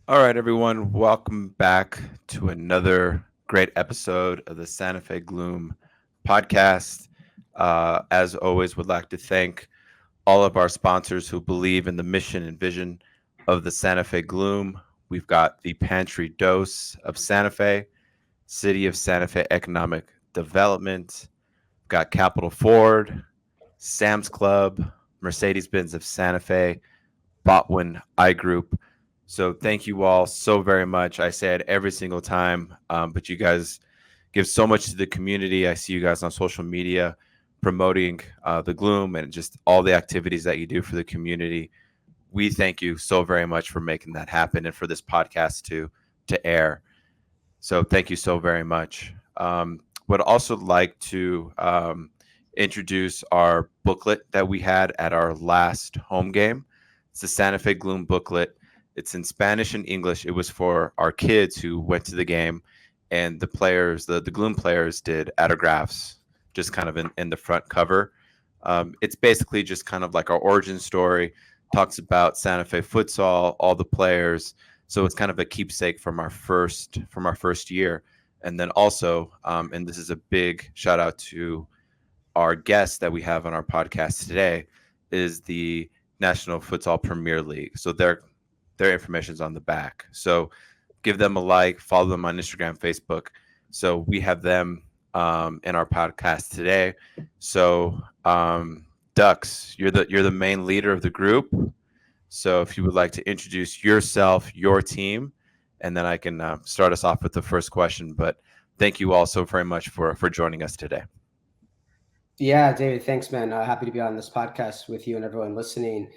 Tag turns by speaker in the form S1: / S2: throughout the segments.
S1: All right, everyone, welcome back to another great episode of the Santa Fe Gloom podcast. As always, would like to thank all of our sponsors who believe in the mission and vision of the Santa Fe Gloom. We've got the Pantry Dose of Santa Fe, City of Santa Fe Economic Development, we've got Capital Ford, Sam's Club, Mercedes-Benz of Santa Fe, Botwin I Group. So thank you all so very much. I say it every single time, but you guys give so much to the community. I see you guys on social media promoting the Gloom and just all the activities that you do for the community. We thank you so very much for making that happen and for this podcast to air. So thank you so very much. Would also like to introduce our booklet that we had at our last home game. It's the Santa Fe Gloom booklet. It's in Spanish and English. It was for our kids who went to the game, and the players, the Gloom players, did autographs just kind of in the front cover. It's basically just kind of like our origin story, talks about Santa Fe futsal, all the players. So it's kind of a keepsake from our first year. And then also, and this is a big shout out to our guest that we have on our podcast today, is the National Futsal Premier League. So their information is on the back. So give them a like, follow them on Instagram, Facebook. So we have them in our podcast today. So Dux, you're the main leader of the group. So if you would like to introduce yourself, your team, and then I can start us off with the first question. But thank you all so very much for joining us today.
S2: Yeah, David, thanks, man. Happy to be on this podcast with you and everyone listening.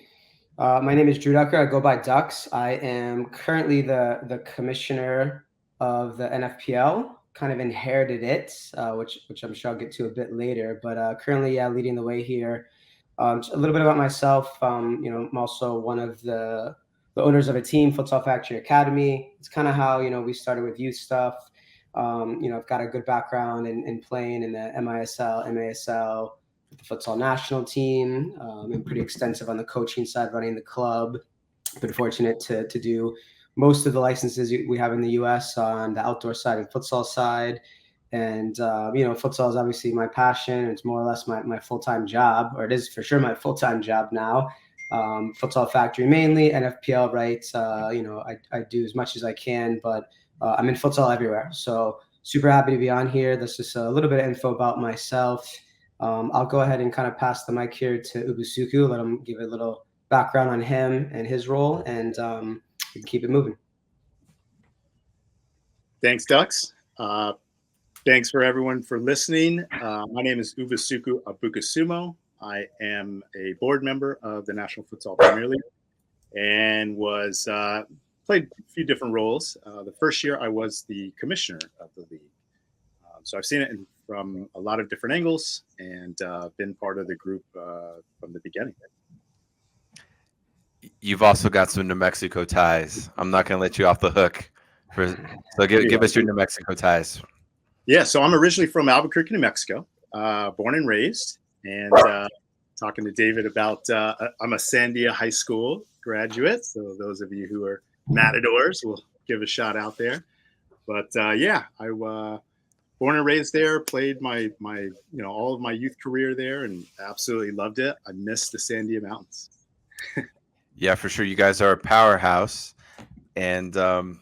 S2: My name is Drew Ducker. I go by Dux. I am currently the commissioner of the NFPL. Kind of inherited it, which I'm sure I'll get to a bit later. But currently, yeah, leading the way here. A little bit about myself. I'm also one of the owners of a team, Futsal Factory Academy. It's kind of how we started with youth stuff. I've got a good background in playing in the MISL, MASL, with the futsal national team. I'm pretty extensive on the coaching side, running the club. Been fortunate to do most of the licenses we have in the U.S. on the outdoor side and futsal side. And, futsal is obviously my passion. It's more or less my full-time job, or it is for sure my full-time job now. Futsal Factory mainly, NFPL, right? I do as much as I can, but I'm in futsal everywhere. So super happy to be on here. That's just a little bit of info about myself. I'll go ahead and kind of pass the mic here to Ubusuku, let him give a little background on him and his role, and we can keep it moving.
S3: Thanks, Dux. Thanks for everyone for listening. My name is Ubusuku Abukasumo. I am a board member of the National Futsal Premier League and was played a few different roles. The first year I was the commissioner of the league. So I've seen it from a lot of different angles and been part of the group from the beginning.
S1: You've also got some New Mexico ties. I'm not going to let you off the hook. So give us your New Mexico ties.
S3: Yeah, so I'm originally from Albuquerque, New Mexico, born and raised. And talking to David about, I'm a Sandia High School graduate. So those of you who are Matadors will give a shout out there. But I born and raised there, played my all of my youth career there, and absolutely loved it. I miss the Sandia Mountains.
S1: Yeah, for sure. You guys are a powerhouse. And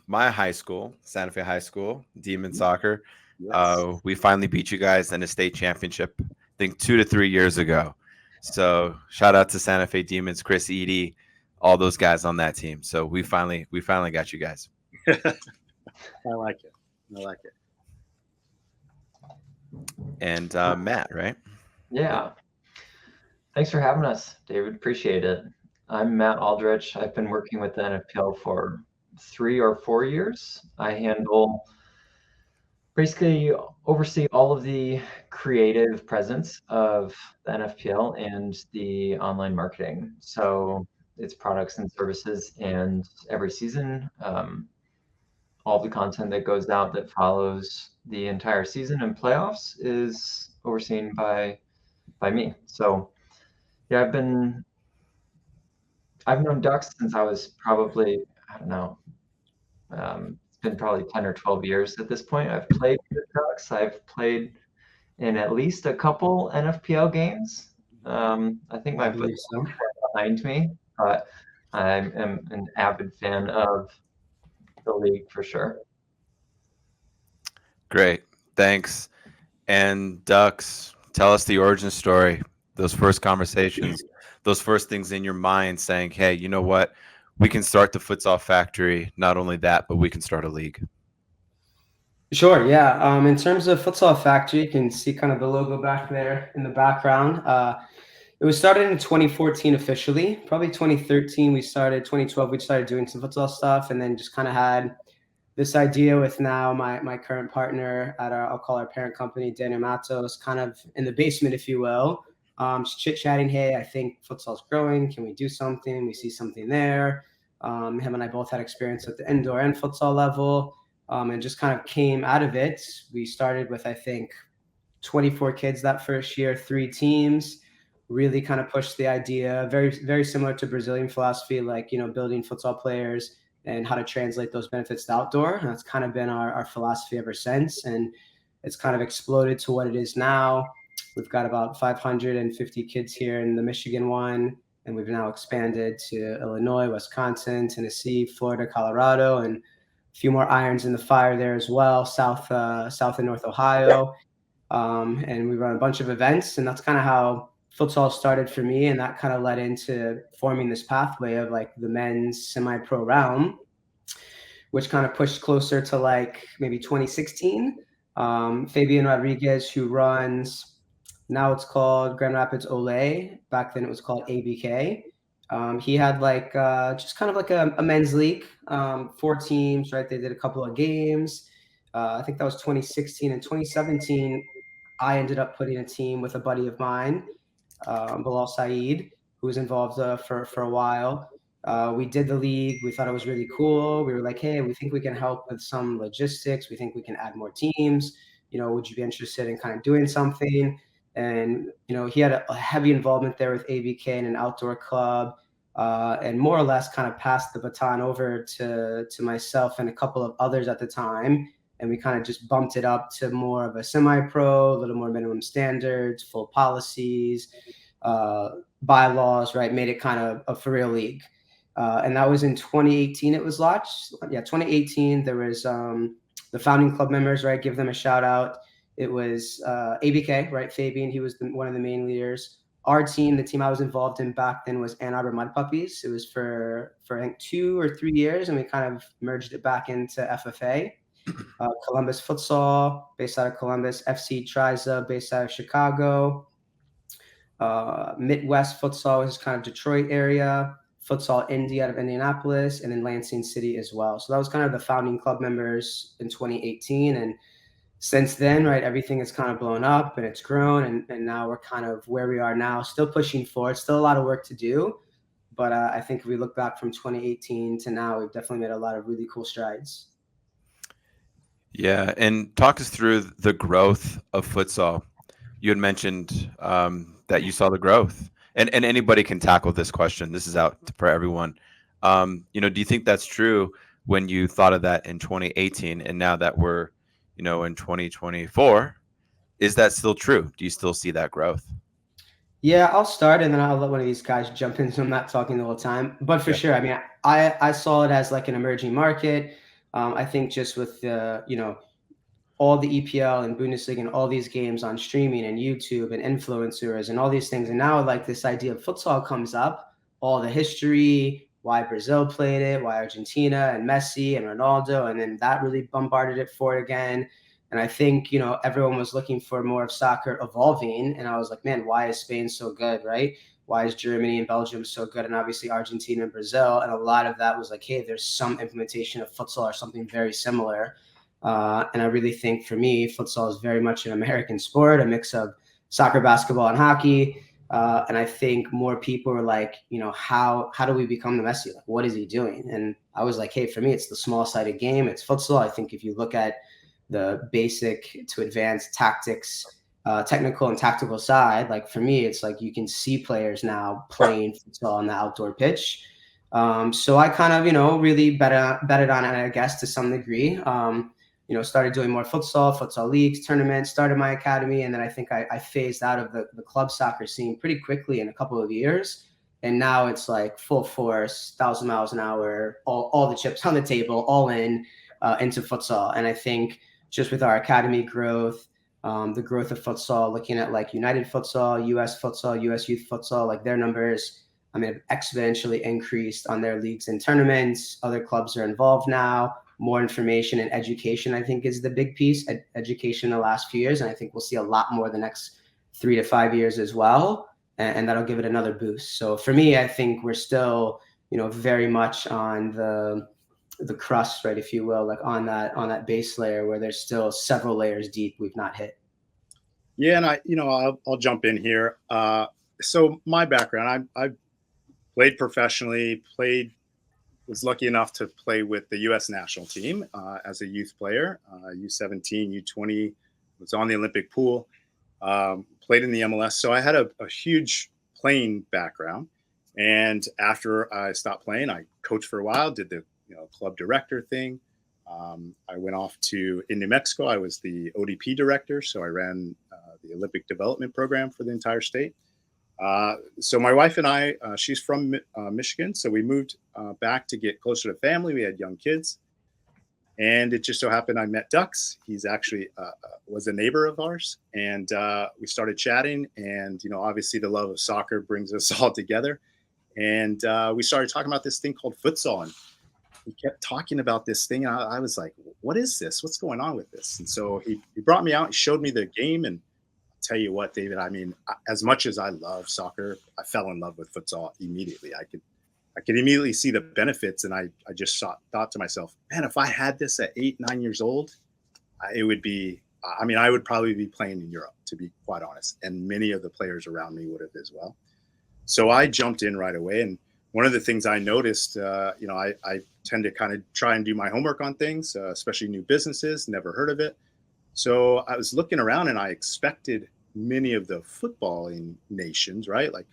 S1: my high school, Santa Fe High School, Demon Soccer, yes. We finally beat you guys in a state championship, I think 2 to 3 years ago. So shout out to Santa Fe Demons, Chris Eady, all those guys on that team. So we finally got you guys.
S3: I like it.
S1: And Matt, right?
S4: Yeah. Thanks for having us, David. Appreciate it. I'm Matt Aldrich. I've been working with the NFPL for 3 or 4 years. I basically oversee all of the creative presence of the NFPL and the online marketing. So it's products and services, and every season, all the content that goes out that follows the entire season and playoffs is overseen by me. So yeah, I've known Dux since I was probably, I don't know, It's been probably 10 or 12 years at this point. I've played with Ducks. I've played in at least a couple NFPL games. I think
S2: I
S4: my
S2: believe so.
S4: behind me, but I am an avid fan of the league for sure.
S1: Great. Thanks. And Ducks, tell us the origin story, those first conversations, those first things in your mind saying, hey, you know what? We can start the futsal factory. Not only that, but we can start a league.
S2: Sure, yeah. In terms of Futsal Factory, you can see kind of the logo back there in the background. It was started in 2014 officially. Probably 2013 we started. 2012 we started doing some futsal stuff, and then just kind of had this idea with now my current partner at our, I'll call our parent company, Daniel Matos, kind of in the basement, if you will, just chit chatting. Hey, I think futsal's growing. Can we do something? We see something there. Him and I both had experience at the indoor and futsal level, and just kind of came out of it. We started with, I think, 24 kids that first year, 3 teams. Really kind of pushed the idea, very very similar to Brazilian philosophy, like building futsal players and how to translate those benefits to outdoor. And that's kind of been our philosophy ever since. And it's kind of exploded to what it is now. We've got about 550 kids here in the Michigan one, and we've now expanded to Illinois, Wisconsin, Tennessee, Florida, Colorado, and a few more irons in the fire there as well, South and North Ohio. And we run a bunch of events, and that's kind of how futsal started for me, and that kind of led into forming this pathway of like the men's semi-pro realm, which kind of pushed closer to like maybe 2016. Fabian Rodriguez, who runs, now it's called Grand Rapids Olay, back then it was called ABK. He had like just kind of like a men's league, 4 teams, right? They did a couple of games. I think that was 2016 and 2017. I ended up putting a team with a buddy of mine, Bilal Saeed, who was involved for a while. We did the league. We thought it was really cool. We were like, hey, we think we can help with some logistics. We think we can add more teams. Would you be interested in kind of doing something? And, he had a heavy involvement there with ABK and an outdoor club, and more or less kind of passed the baton over to myself and a couple of others at the time. And we kind of just bumped it up to more of a semi-pro, a little more minimum standards, full policies, bylaws, right? Made it kind of a for real league. And that was in 2018 it was launched. Yeah, 2018. There was the founding club members, right? Give them a shout out. It was ABK, right? Fabian, he was one of the main leaders. Our team, the team I was involved in back then, was Ann Arbor Mud Puppies. It was for I think 2 or 3 years, and we kind of merged it back into FFA. Columbus Futsal, based out of Columbus. FC Triza, based out of Chicago. Midwest Futsal is kind of Detroit area. Futsal Indy out of Indianapolis, and then Lansing City as well. So that was kind of the founding club members in 2018. And since then, right, everything has kind of blown up and it's grown. And now we're kind of where we are now, still pushing forward, still a lot of work to do. But I think if we look back from 2018 to now, we've definitely made a lot of really cool strides.
S1: Yeah, and talk us through the growth of futsal. You had mentioned that you saw the growth, and anybody can tackle this question. This is out for everyone. Do you think that's true when you thought of that in 2018, and now that we're, in 2024, is that still true? Do you still see that growth?
S2: Yeah, I'll start, and then I'll let one of these guys jump in so I'm not talking the whole time. But for sure, I mean, I saw it as like an emerging market. I think just with the, all the EPL and Bundesliga and all these games on streaming and YouTube and influencers and all these things. And now like this idea of futsal comes up, all the history, why Brazil played it, why Argentina and Messi and Ronaldo. And then that really bombarded it forward again. And I think, everyone was looking for more of soccer evolving. And I was like, man, why is Spain so good, right? Why is Germany and Belgium so good? And obviously Argentina and Brazil. And a lot of that was like, hey, there's some implementation of futsal or something very similar. And I really think for me, futsal is very much an American sport, a mix of soccer, basketball, and hockey. And I think more people are like, how do we become the Messi? Like, what is he doing? And I was like, hey, for me, it's the small-sided game. It's futsal. I think if you look at the basic to advanced tactics, technical and tactical side, like for me, it's like you can see players now playing futsal on the outdoor pitch. So I kind of, really betted on it, I guess, to some degree. Started doing more futsal leagues, tournaments, started my academy. And then I think I phased out of the club soccer scene pretty quickly in a couple of years. And now it's like full force, 1,000 miles an hour, all the chips on the table, all in into futsal. And I think just with our academy growth, the growth of futsal, looking at like United Futsal, US Youth Futsal, like their numbers, have exponentially increased on their leagues and tournaments. Other clubs are involved now. More information and education, I think, is the big piece. Education in the last few years, and I think we'll see a lot more the next 3 to 5 years as well, and that'll give it another boost. So for me, I think we're still, very much on the crust, right, if you will, like on that base layer where there's still several layers deep we've not hit.
S3: Yeah, and I'll jump in here. So my background, I played professionally, was lucky enough to play with the U.S. national team as a youth player, U17, U20, was on the Olympic pool, played in the MLS. So I had a huge playing background. And after I stopped playing, I coached for a while, did the club director thing. I went off to in New Mexico. I was the ODP director, so I ran the Olympic development program for the entire state. So my wife and I, she's from Michigan, so we moved back to get closer to family. We had young kids, and it just so happened I met Dux. He's actually was a neighbor of ours, and we started chatting. And obviously the love of soccer brings us all together. And we started talking about this thing called futsal, and he kept talking about this thing. And I was like, "What is this? What's going on with this?" And so he brought me out. He showed me the game, and tell you what, David, as much as I love soccer, I fell in love with futsal immediately. I could immediately see the benefits. And I just thought to myself, man, if I had this at 8, 9 years old, it would be, I would probably be playing in Europe, to be quite honest. And many of the players around me would have as well. So I jumped in right away. And one of the things I noticed, I tend to kind of try and do my homework on things, especially new businesses, never heard of it. So I was looking around, and I expected many of the footballing nations, right? Like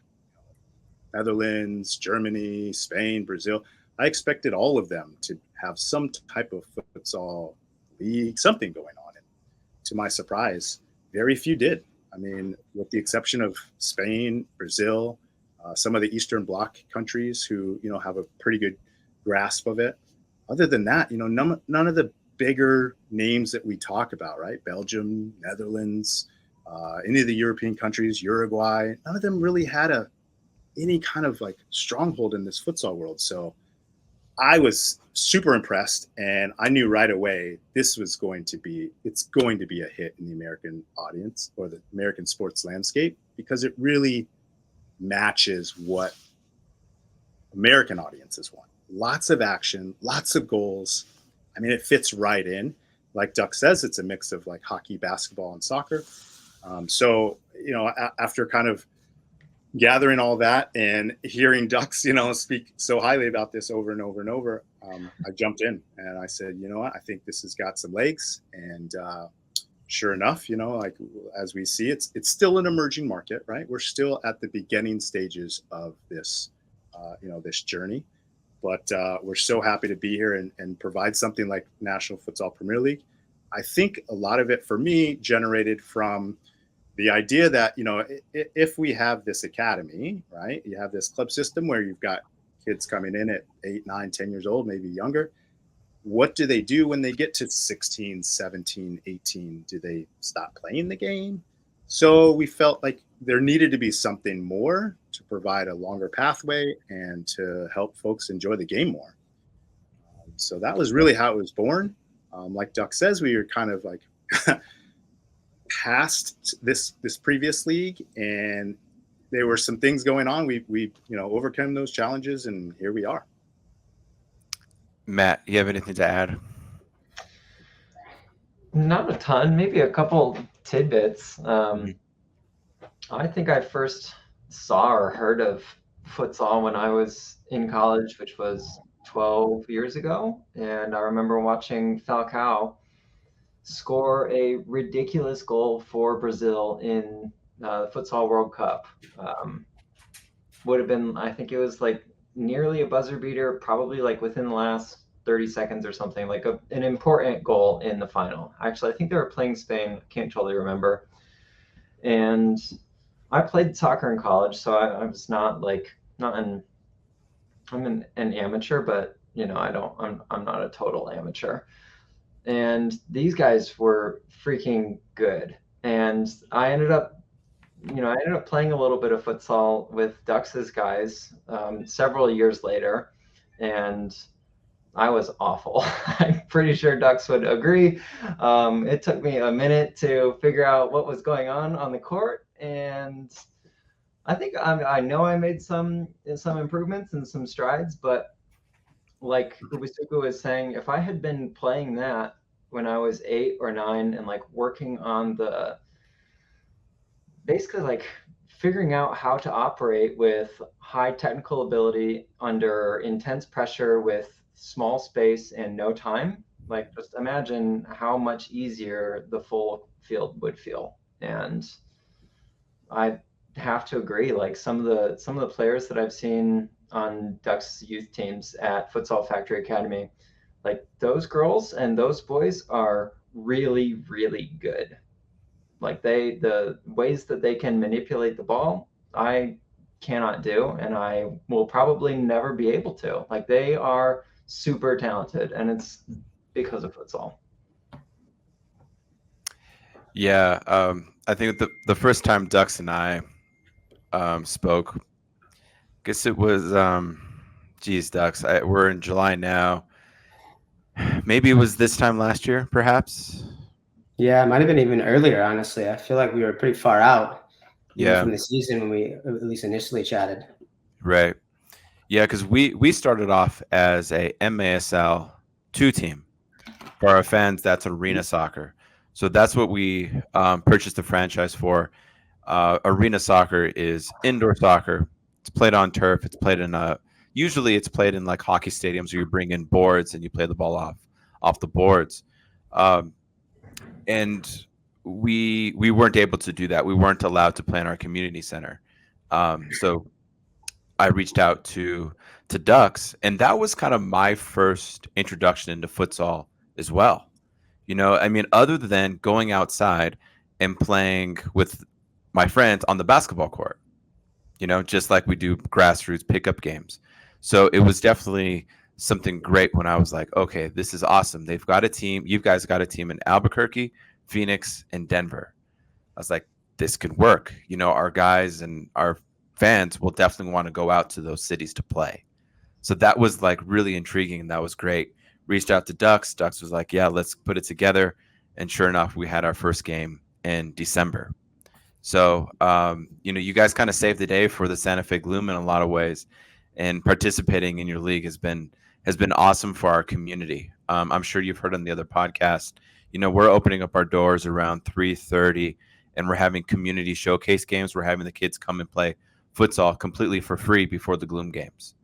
S3: Netherlands, Germany, Spain, Brazil. I expected all of them to have some type of futsal league, something going on. And to my surprise, very few did. With the exception of Spain, Brazil, some of the Eastern Bloc countries who, have a pretty good grasp of it. Other than that, none of the bigger names that we talk about, right? Belgium, Netherlands, any of the European countries, Uruguay, none of them really had any kind of like stronghold in this futsal world. So I was super impressed, and I knew right away it's going to be a hit in the American audience or the American sports landscape, because it really matches what American audiences want. Lots of action, lots of goals. It fits right in. Like Duck says, it's a mix of like hockey, basketball, and soccer. So, after kind of gathering all that and hearing Ducks, speak so highly about this over and over and over, I jumped in and I said, you know what, I think this has got some legs. And sure enough, like as we see, it's still an emerging market, right? We're still at the beginning stages of this, this journey. But we're so happy to be here and provide something like National Futsal Premier League. I think a lot of it for me generated from the idea that, if we have this academy, right, you have this club system where you've got kids coming in at 8, 9, 10 years old, maybe younger. What do they do when they get to 16, 17, 18? Do they stop playing the game? So we felt like there needed to be something more to provide a longer pathway and to help folks enjoy the game more. So that was really how it was born. Like Duck says, we were kind of like past this previous league, and there were some things going on. We overcome those challenges, and here we are.
S1: Matt, you have anything to add?
S4: Not a ton, maybe a couple tidbits. I think I first saw or heard of futsal when I was in college, which was 12 years ago. And I remember watching Falcao score a ridiculous goal for Brazil in the Futsal World Cup. Would have been, I think it was like nearly a buzzer beater, probably like within the last 30 seconds or something, like an important goal in the final. Actually, I think they were playing Spain. I can't totally remember. And I played soccer in college, so I was not like, I'm an amateur, but I'm not a total amateur. And these guys were freaking good. And I ended up playing a little bit of futsal with Dux's guys several years later, and I was awful. I'm pretty sure Dux would agree. It took me a minute to figure out what was going on the court, and I think I know I made some improvements and some strides, but like Ubisuku was saying, if I had been playing that when I was 8 or 9 and like working on basically like figuring out how to operate with high technical ability under intense pressure with small space and no time, like just imagine how much easier the full field would feel. And I have to agree, like some of the players that I've seen on Ducks youth teams at Futsal Factory Academy, like those girls and those boys are really, really good. Like the ways that they can manipulate the ball, I cannot do, and I will probably never be able to. Like they are super talented, and it's because of futsal.
S1: Yeah, I think the first time Ducks and I spoke, I guess it was, geez, Ducks. We're in July now. Maybe it was this time last year, perhaps.
S2: Yeah, it might have been even earlier, honestly. I feel like we were pretty far out even
S1: Yeah,
S2: from the season when we at least initially chatted.
S1: right. Yeah, because we started off as a MASL 2 team. For our fans, that's arena soccer. So that's what we purchased the franchise for. Arena soccer is indoor soccer. It's played on turf. It's played in usually it's played in like hockey stadiums where you bring in boards and you play the ball off the boards. Um, and we weren't able to do that. We weren't allowed to play in our community center. So I reached out to Ducks, and that was kind of my first introduction into futsal as well. I mean, other than going outside and playing with my friends on the basketball court, just like we do grassroots pickup games. So it was definitely something great when I was like, okay, this is awesome. They've got a team. You guys got a team in Albuquerque, Phoenix, and Denver. I was like, this could work. Our guys and our fans will definitely want to go out to those cities to play. So that was like really intriguing, and that was great. Reached out to Ducks. Ducks was like, yeah, let's put it together. And sure enough, we had our first game in December. So, you guys kind of saved the day for the Santa Fe Gloom in a lot of ways, and participating in your league has been awesome for our community. I'm sure you've heard on the other podcast. We're opening up our doors around 3:30, and we're having community showcase games. We're having the kids come and play futsal completely for free before the Gloom games.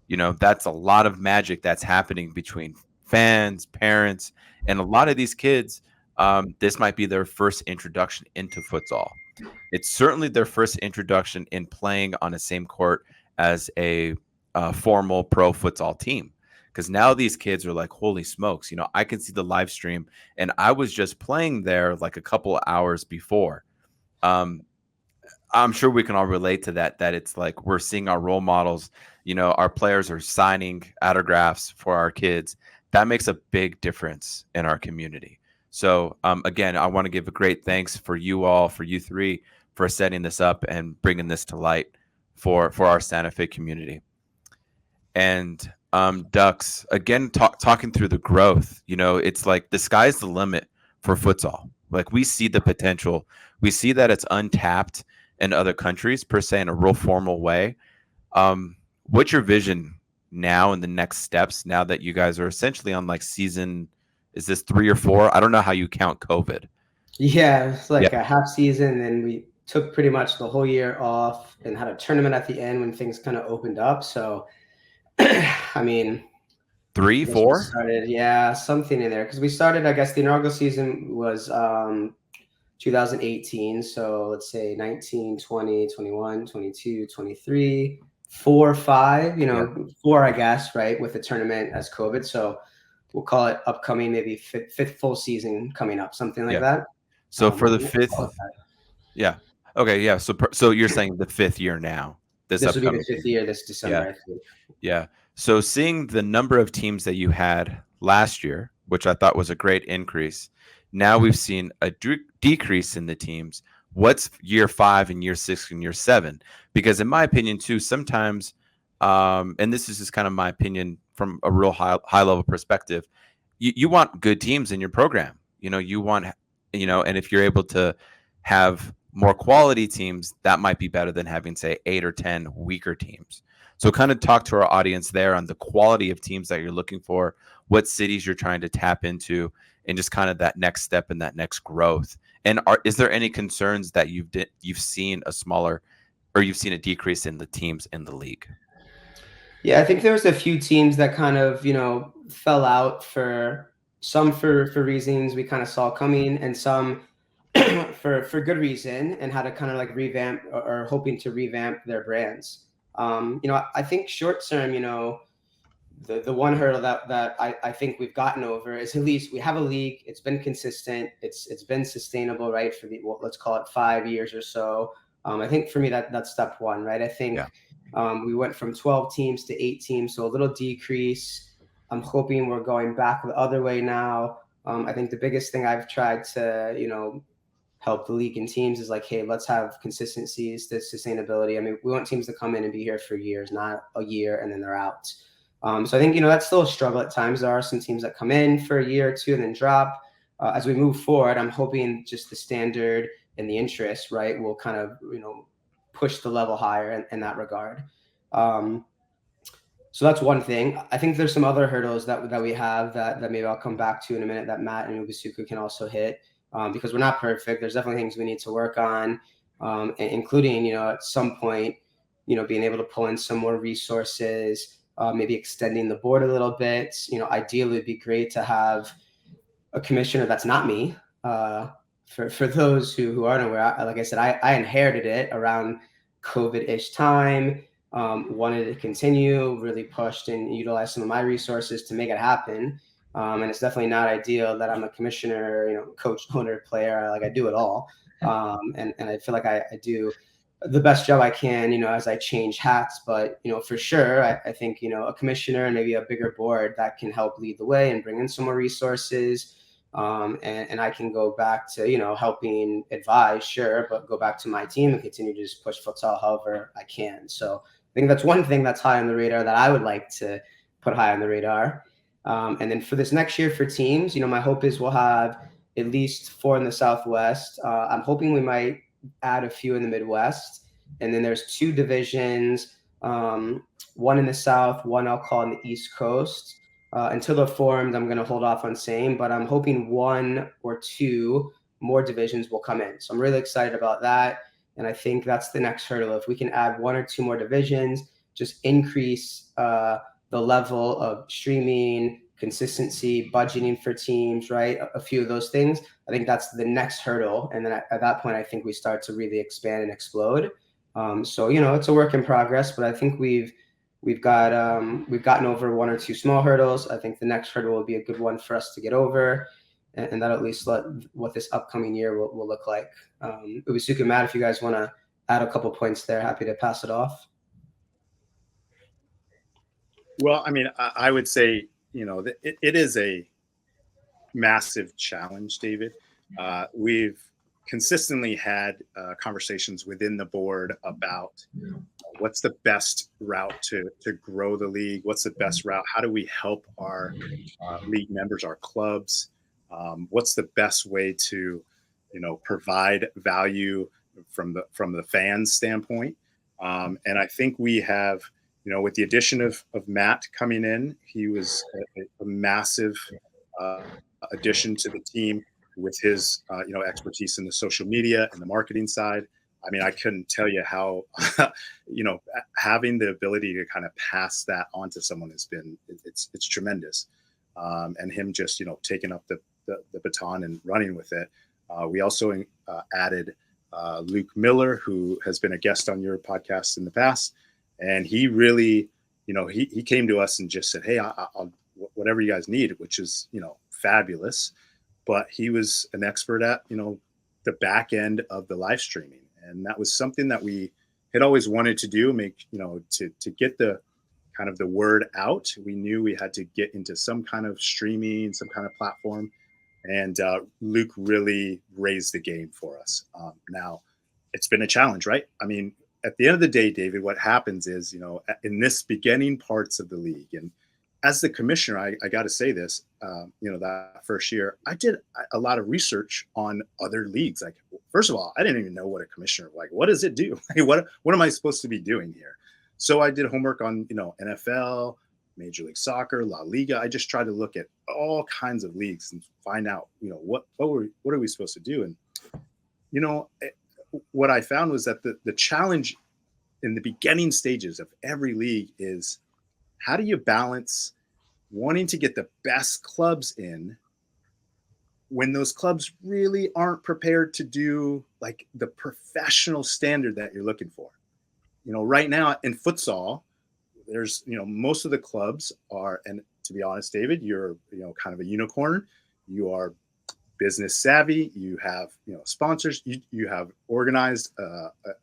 S1: That's a lot of magic that's happening between fans, parents, and a lot of these kids. This might be their first introduction into futsal. It's certainly their first introduction in playing on the same court as a formal pro futsal team. Because now these kids are like, holy smokes, I can see the live stream, and I was just playing there like a couple of hours before. I'm sure we can all relate to that it's like we're seeing our role models, our players are signing autographs for our kids. That makes a big difference in our community. So again, I want to give a great thanks for you all, for you three, for setting this up and bringing this to light for our Santa Fe community. And Ducks, again, talking through the growth, it's like the sky's the limit for futsal. Like we see the potential. We see that it's untapped in other countries, per se, in a real formal way. What's your vision now and the next steps now that you guys are essentially on like season, is this 3 or 4? I don't know how you count COVID.
S2: Yeah, it's like a half season, and we took pretty much the whole year off and had a tournament at the end when things kind of opened up. So, I mean,
S1: 3, 4?
S2: started, yeah, something in there, because we started, I guess the inaugural season was 2018. So let's say 19, 20, 21, 22, 23, 4 or 5,
S1: Yeah.
S2: 4, I guess, right, with the tournament as COVID. So we'll call it upcoming, maybe fifth full season coming up, something like
S1: Yeah.
S2: that.
S1: So for the
S2: We'll
S1: fifth,
S2: call it that.
S1: yeah. Okay, yeah. So you're saying the 5th year now, this
S2: This will be the
S1: upcoming
S2: 5th
S1: season.
S2: year this December,
S1: Yeah.
S2: I think.
S1: Yeah. So seeing the number of teams that you had last year, which I thought was a great increase, now we've seen a decrease in the teams. What's year 5 and year 6 and year 7? Because in my opinion, too, sometimes, and this is just kind of my opinion from a real high level perspective, you want good teams in your program. You want, and if you're able to have more quality teams, that might be better than having, say, 8 or 10 weaker teams. So kind of talk to our audience there on the quality of teams that you're looking for, what cities you're trying to tap into, and just kind of that next step and that next growth. And is there any concerns that you've seen a smaller, or you've seen a decrease in the teams in the league?
S2: Yeah, I think there was a few teams that kind of, fell out for reasons we kind of saw coming, and some for good reason, and had to kind of like revamp or hoping to revamp their brands. I think short term, the one hurdle that I think we've gotten over is at least we have a league. It's been consistent. It's been sustainable, right? For let's call it 5 years or so. I think for me that's step one, right? I think we went from 12 teams to 8 teams, so a little decrease. I'm hoping we're going back the other way now. I think the biggest thing I've tried to help the league and teams is like, hey, let's have consistencies, this sustainability. I mean, we want teams to come in and be here for years, not a year and then they're out. So I think, that's still a struggle at times. There are some teams that come in for a year or two and then drop. As we move forward, I'm hoping just the standard and the interest, right, will kind of, push the level higher in that regard. So that's one thing. I think there's some other hurdles that we have that maybe I'll come back to in a minute that Matt and Ubisuku can also hit, because we're not perfect. There's definitely things we need to work on, including, at some point, being able to pull in some more resources, maybe extending the board a little bit. Ideally it'd be great to have a commissioner that's not me. For those who aren't aware, like I said, I inherited it around COVID-ish time. Wanted to continue, really pushed and utilized some of my resources to make it happen. And it's definitely not ideal that I'm a commissioner, coach, owner, player. Like I do it all. And I feel like I do the best job I can, as I change hats. But, for sure, I think, a commissioner and maybe a bigger board that can help lead the way and bring in some more resources. And I can go back to, helping advise, sure, but go back to my team and continue to just push futsal however I can. So I think that's one thing that's high on the radar that I would like to put high on the radar. And then for this next year for teams, my hope is we'll have at least 4 in the Southwest. I'm hoping we might add a few in the Midwest. And then there's 2 divisions, one in the South, one I'll call on the East Coast. Until they're formed, I'm going to hold off on saying, but I'm hoping 1 or 2 more divisions will come in. So I'm really excited about that. And I think that's the next hurdle. If we can add 1 or 2 more divisions, just increase the level of streaming, consistency, budgeting for teams, right? A few of those things. I think that's the next hurdle. And then at that point, I think we start to really expand and explode. So, it's a work in progress, but I think we've gotten over 1 or 2 small hurdles. I think the next hurdle will be a good one for us to get over. And that'll at least let what this upcoming year will look like. Ubisuku, Matt, if you guys want to add a couple points there, happy to pass it off.
S3: Well, I mean, I would say, it is a massive challenge, David. We've consistently had conversations within the board about what's the best route to grow the league? What's the best route? How do we help our league members, our clubs? What's the best way to, provide value from the fans standpoint? And I think we have, with the addition of Matt coming in, he was a massive addition to the team with his, expertise in the social media and the marketing side. I mean, I couldn't tell you how, having the ability to kind of pass that on to someone has been, it's tremendous. And him just, taking up the baton and running with it. We also added Luke Miller, who has been a guest on your podcast in the past. And he really, he came to us and just said, hey, I'll whatever you guys need, which is, fabulous. But he was an expert at, the back end of the live streaming. And that was something that we had always wanted to do, to get the kind of the word out. We knew we had to get into some kind of streaming, some kind of platform. And Luke really raised the game for us. Now, it's been a challenge, right? I mean, at the end of the day, David, what happens is, in this beginning parts of the league, and as the commissioner, I got to say this, that first year, I did a lot of research on other leagues. Like, first of all, I didn't even know what a commissioner, like, what does it do? what am I supposed to be doing here? So I did homework on, NFL, Major League Soccer, La Liga. I just tried to look at all kinds of leagues and find out, what are we supposed to do? And, what I found was that the challenge in the beginning stages of every league is, how do you balance wanting to get the best clubs in when those clubs really aren't prepared to do like the professional standard that you're looking for? Right now in futsal, there's, most of the clubs are, and to be honest, David, you're, kind of a unicorn. You are business savvy. You have, sponsors. You have organized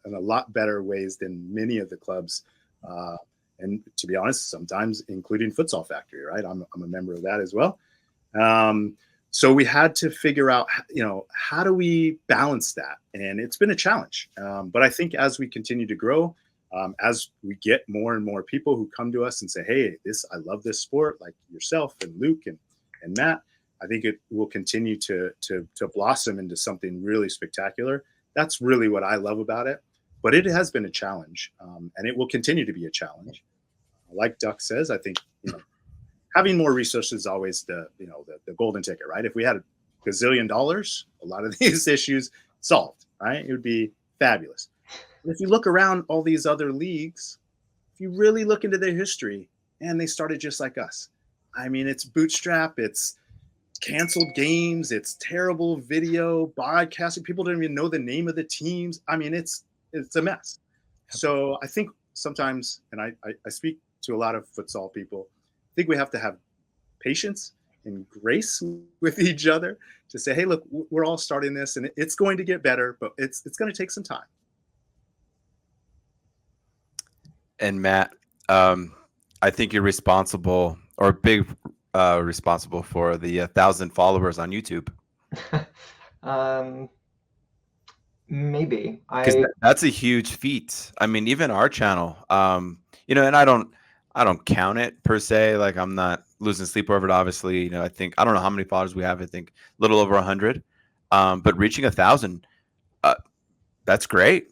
S3: in a lot better ways than many of the clubs. And to be honest, sometimes including Futsal Factory, right? I'm a member of that as well. So we had to figure out, how do we balance that? And it's been a challenge. But I think as we continue to grow, as we get more and more people who come to us and say, hey, I love this sport, like yourself and Luke and Matt, I think it will continue to blossom into something really spectacular. That's really what I love about it. But it has been a challenge, and it will continue to be a challenge. Like Duck says, I think having more resources is always the golden ticket, right? If we had $1 gazillion, a lot of these issues solved, right? It would be fabulous. But if you look around all these other leagues, if you really look into their history, and they started just like us. I mean, it's bootstrap, it's canceled games, it's terrible video broadcasting. People don't even know the name of the teams. I mean, it's a mess. So I think sometimes, and I speak to a lot of futsal people, I think we have to have patience and grace with each other to say, hey, look, we're all starting this and it's going to get better, but it's going to take some time.
S1: And Matt, I think you're responsible or big responsible for the 1,000 followers on YouTube.
S4: Maybe
S1: that's a huge feat. I mean, even our channel, and I don't count it per se. Like, I'm not losing sleep over it. Obviously, I don't know how many followers we have. I think a little over 100. But reaching 1,000, that's great.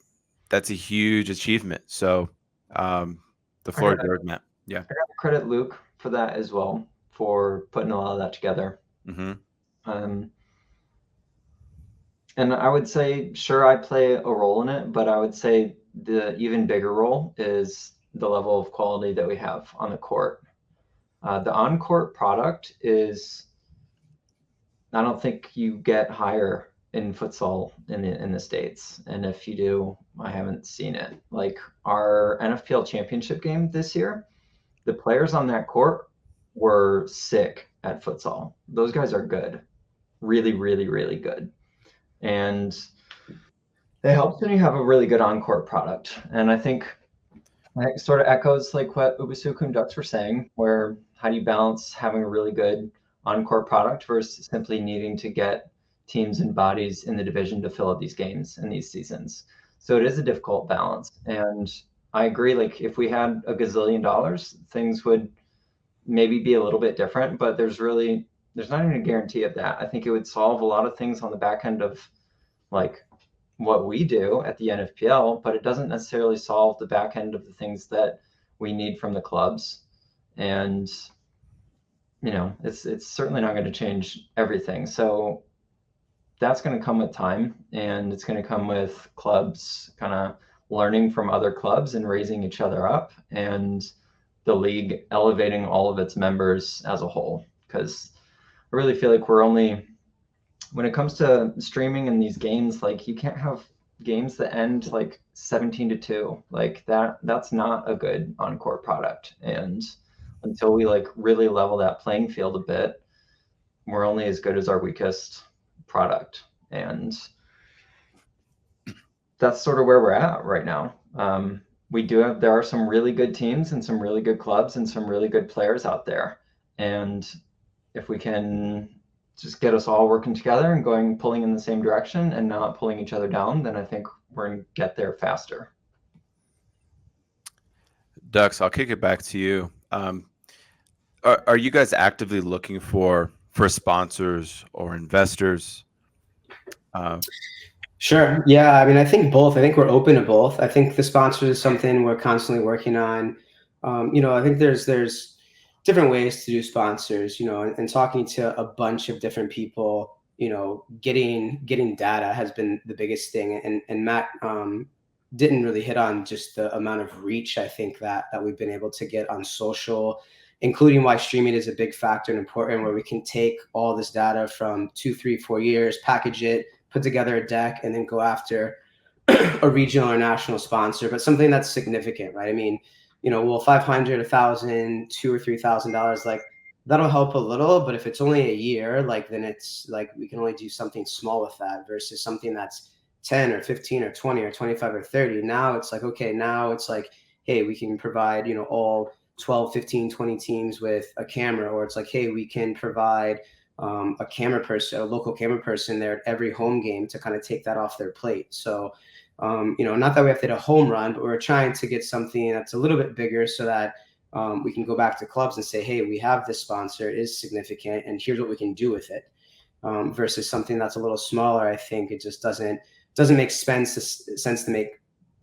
S1: That's a huge achievement. So, the floor is yours, Matt. Yeah.
S4: I got to credit Luke for that as well, for putting a lot of that together.
S1: Mm-hmm.
S4: And I would say, sure, I play a role in it, but I would say the even bigger role is the level of quality that we have on the court. The on-court product is, I don't think you get higher in futsal in the States. And if you do, I haven't seen it. Like our NFPL championship game this year, the players on that court were sick at futsal. Those guys are good. Really, really, really good. And it helps when you have a really good on-court product. And I think it sort of echoes like what Ubisuku and Ducks were saying, where how do you balance having a really good on-court product versus simply needing to get teams and bodies in the division to fill out these games and these seasons. So it is a difficult balance. And I agree, like if we had $1 gazillion, things would maybe be a little bit different, but there's not even a guarantee of that. I think it would solve a lot of things on the back end of like what we do at the NFPL, but it doesn't necessarily solve the back end of the things that we need from the clubs. And, it's certainly not going to change everything. So that's going to come with time, and it's going to come with clubs kind of learning from other clubs and raising each other up, and the league elevating all of its members as a whole. Because I really feel like when it comes to streaming in these games, like you can't have games that end like 17-2, like that's not a good on-court product. And until we like really level that playing field a bit, we're only as good as our weakest product. And that's sort of where we're at right now. There are some really good teams and some really good clubs and some really good players out there. And if we can just get us all working together and pulling in the same direction and not pulling each other down, then I think we're going to get there faster.
S1: Dux, I'll kick it back to you. Are you guys actively looking for sponsors or investors?
S2: Sure. Yeah. I mean, I think both. I think we're open to both. I think the sponsors is something we're constantly working on. I think there's different ways to do sponsors, and talking to a bunch of different people, getting data has been the biggest thing. And Matt didn't really hit on just the amount of reach I think that we've been able to get on social, including why streaming is a big factor and important, where we can take all this data from 2, 3, 4 years, package it, put together a deck, and then go after a regional or national sponsor, but something that's significant, right? I mean, well, 500, 1,000, $2,000 or $3,000, like that'll help a little, but if it's only a year, like then it's like we can only do something small with that versus something that's 10 or 15 or 20 or 25 or 30. Now it's like, okay, now it's like, hey, we can provide, all 12, 15, 20 teams with a camera, or it's like, hey, we can provide a camera person, a local camera person there at every home game to kind of take that off their plate. So, not that we have to hit a home run, but we're trying to get something that's a little bit bigger so that we can go back to clubs and say, hey, we have this sponsor, it is significant, and here's what we can do with it. Versus something that's a little smaller, I think it just doesn't make sense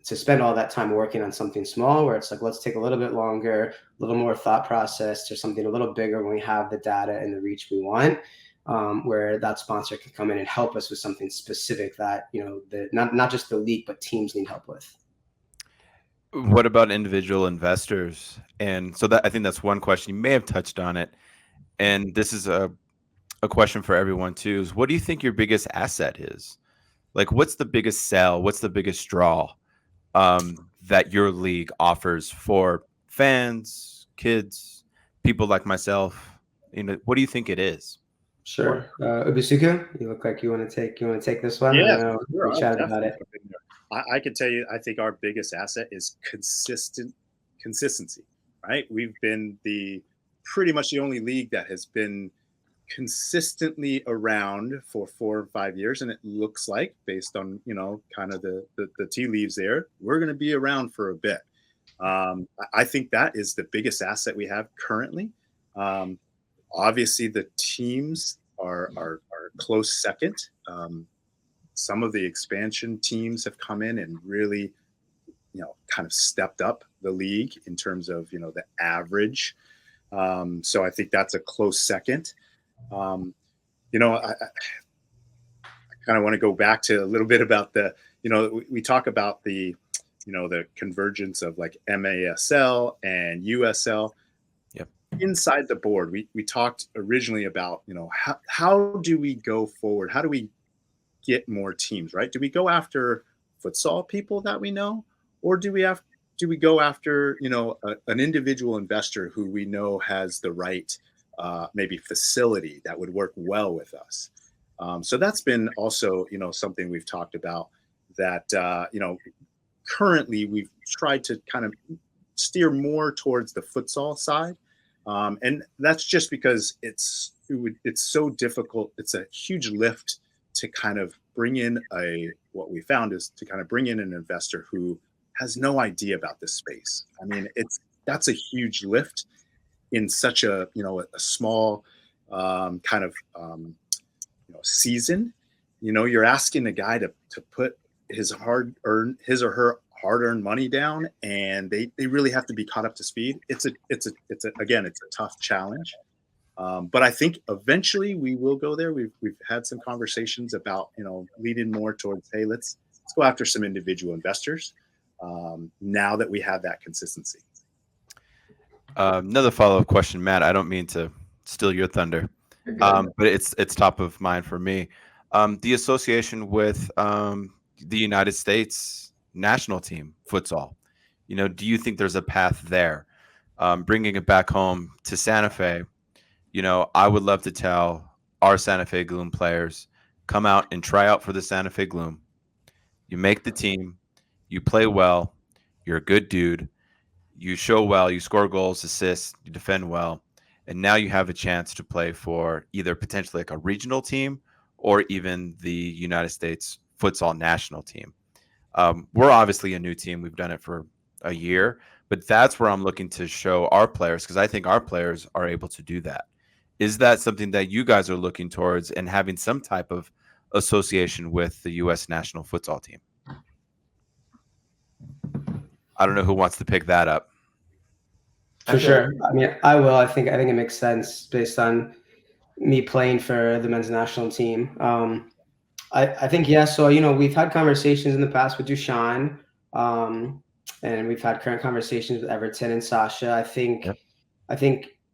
S2: to spend all that time working on something small, where it's like, let's take a little bit longer, a little more thought process to something a little bigger when we have the data and the reach we want, where that sponsor can come in and help us with something specific that, not just the league, but teams need help with.
S1: What about individual investors? And so I think that's one question. You may have touched on it. And this is a question for everyone too, is what do you think your biggest asset is? Like, what's the biggest sell? What's the biggest draw that your league offers for fans, kids, people like myself? What do you think it is?
S2: Sure. Ubisuku, you look like you want to take this one.
S3: Yeah,
S2: I know
S3: sure,
S2: we chatted about it.
S3: I can tell you, I think our biggest asset is consistency, right? We've been pretty much the only league that has been consistently around for 4 or 5 years, and it looks like, based on kind of the tea leaves there, we're going to be around for a bit. I think that is the biggest asset we have currently. Obviously, the teams are close second. Some of the expansion teams have come in and really, kind of stepped up the league in terms of the average. So I think that's a close second. I kind of want to go back to a little bit about we talk about the convergence of like MASL and USL.
S1: Yep.
S3: Inside the board, we talked originally about, how do we go forward? How do we get more teams, right? Do we go after futsal people that we know, or do we go after, an individual investor who we know has the right maybe facility that would work well with us? So that's been also, something we've talked about, that, currently we've tried to kind of steer more towards the futsal side. And that's just because it's so difficult. It's a huge lift to kind of bring in what we found is to kind of bring in an investor who has no idea about this space. I mean, that's a huge lift in such a small kind of season. You're asking a guy to put his or her hard-earned money down, and they really have to be caught up to speed. It's a tough challenge. But I think eventually we will go there. We've had some conversations about leading more towards, hey, let's go after some individual investors now that we have that consistency.
S1: Another follow-up question, Matt. I don't mean to steal your thunder, but it's top of mind for me. The association with the United States national team futsal? Do you think there's a path there? Bringing it back home to Santa Fe, I would love to tell our Santa Fe Gloom players, come out and try out for the Santa Fe Gloom. You make the team, you play well, you're a good dude, you show well, you score goals, assists, you defend well, and now you have a chance to play for either potentially like a regional team or even the United States futsal national team. We're obviously a new team. We've done it for a year, but that's where I'm looking to show our players, because I think our players are able to do that. Is that something that you guys are looking towards and having some type of association with the U.S. national futsal team? I don't know who wants to pick that up.
S2: For sure. I mean, I will. I think it makes sense based on me playing for the men's national team. I think, yeah. So, we've had conversations in the past with Dushan, and we've had current conversations with Everton and Sasha. I think